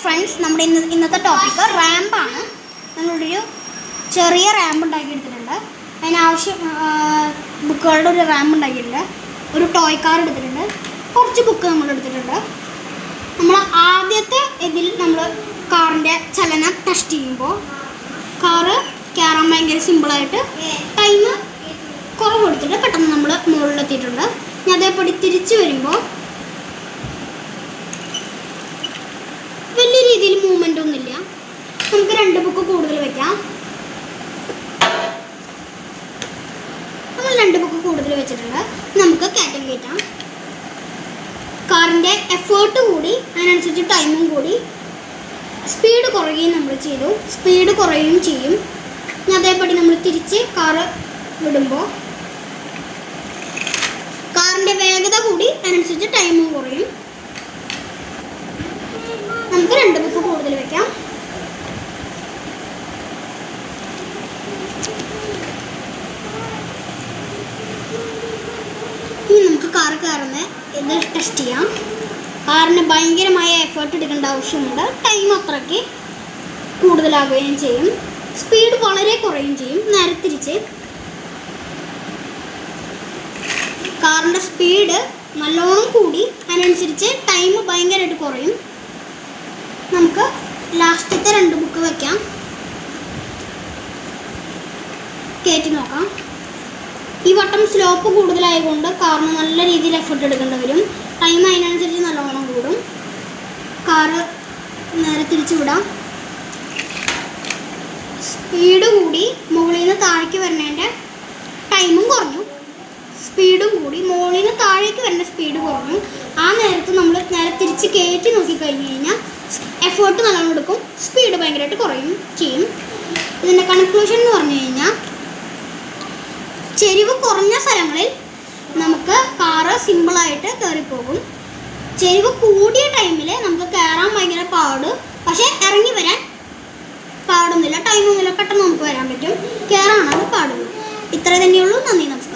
Friends, നമ്മുടെ ഇന്നത്തെ topic റാമ്പാണ്. നമ്മളൊരു ചെറിയ റാമ്പ് ഉണ്ടാക്കിയെടുത്തിട്ടുണ്ട്. അതിനാവശ്യം ബുക്കുകളുടെ ഒരു റാമ്പ് ഉണ്ടാക്കിയിട്ടുണ്ട്. ഒരു ടോയ് കാർ എടുത്തിട്ടുണ്ട്. കുറച്ച് ബുക്ക് നമ്മൾ എടുത്തിട്ടുണ്ട്. നമ്മൾ ആദ്യത്തെ ഇതിൽ നമ്മൾ കാറിൻ്റെ ചലനം ടെസ്റ്റ് ചെയ്യുമ്പോൾ കാറ് കയറാൻ ഭയങ്കര സിമ്പിളായിട്ട് ടൈം കുറവ് കൊടുത്തിട്ട് പെട്ടെന്ന് നമ്മൾ മുകളിലെത്തിയിട്ടുണ്ട്. ഇനി അതേപടി തിരിച്ചു വരുമ്പോൾ വലിയ രീതിയിൽ മൂവ്മെൻ്റ് ഒന്നുമില്ല. നമുക്ക് 2 ബുക്ക് കൂടുതൽ വയ്ക്കാം. നമ്മൾ 2 ബുക്ക് കൂടുതൽ വെച്ചിട്ടുണ്ട്. നമുക്ക് കയറ്റം കയറ്റാം. കാറിൻ്റെ എഫേർട്ട് കൂടി, അതിനനുസരിച്ച് ടൈമും കൂടി. സ്പീഡ് കുറയുകയും നമ്മൾ ചെയ്തു, സ്പീഡ് കുറയുകയും ചെയ്യും. ഇനി അതേപടി നമ്മൾ തിരിച്ച് കാറ് വിടുമ്പോൾ കാറിൻ്റെ വേഗത കൂടി, അതിനനുസരിച്ച് ടൈമും കുറയും. നമുക്ക് 2 ബുക്ക് കൂടുതൽ വെക്കാം. ഇനി നമുക്ക് കാർ കയറുന്ന ഇത് ടെസ്റ്റ് ചെയ്യാം. കാറിന് ഭയങ്കരമായ എഫേർട്ട് എടുക്കേണ്ട ആവശ്യമുണ്ട്. ടൈം അത്രയ്ക്ക് കൂടുതലാകുകയും ചെയ്യും, സ്പീഡ് വളരെ കുറയുകയും ചെയ്യും. നേരെ തിരിച്ച് കാറിൻ്റെ സ്പീഡ് നല്ലോണം കൂടി, അതിനനുസരിച്ച് ടൈം ഭയങ്കരമായിട്ട് കുറയും. നമുക്ക് ലാസ്റ്റത്തെ 2 ബുക്ക് വയ്ക്കാം. കയറ്റി നോക്കാം. ഈ വട്ടം സ്ലോപ്പ് കൂടുതലായതുകൊണ്ട് കാറിന് നല്ല രീതിയിൽ എഫർട്ട് എടുക്കേണ്ടി വരും. ടൈം അതിനനുസരിച്ച് നല്ലോണം കൂടും. കാറ് നേരെ തിരിച്ചു വിടാം. സ്പീഡ് കൂടി, മുകളിൽ നിന്ന് താഴേക്ക് വരുന്നതിൻ്റെ ടൈമും കുറഞ്ഞു. സ്പീഡും കൂടി, മുകളിൽ നിന്ന് താഴേക്ക് വരുന്ന സ്പീഡ് കുറഞ്ഞു. ആ നേരത്ത് നമ്മൾ നേരെ തിരിച്ച് കയറ്റി നോക്കിക്കഴിഞ്ഞ് കഴിഞ്ഞാൽ എഫേർട്ട് നല്ലോണം എടുക്കും, സ്പീഡ് ഭയങ്കരമായിട്ട് കുറയും ചെയ്യും. ഇതിൻ്റെ കൺക്ലൂഷൻ എന്ന് പറഞ്ഞു കഴിഞ്ഞാൽ, ചെരിവ് കുറഞ്ഞ സ്ഥലങ്ങളിൽ നമുക്ക് കാറ് സിമ്പിളായിട്ട് കയറിപ്പോകും. ചെരിവ് കൂടിയ ടൈമിൽ നമുക്ക് കയറാൻ ഭയങ്കര പാട്, പക്ഷേ ഇറങ്ങി വരാൻ പാടൊന്നുമില്ല, ടൈമൊന്നുമില്ല, പെട്ടെന്ന് നമുക്ക് വരാൻ പറ്റും. കയറാനാണ് പാടുന്നത്. ഇത്ര തന്നെയുള്ളൂ. നന്ദി, നമസ്കാരം.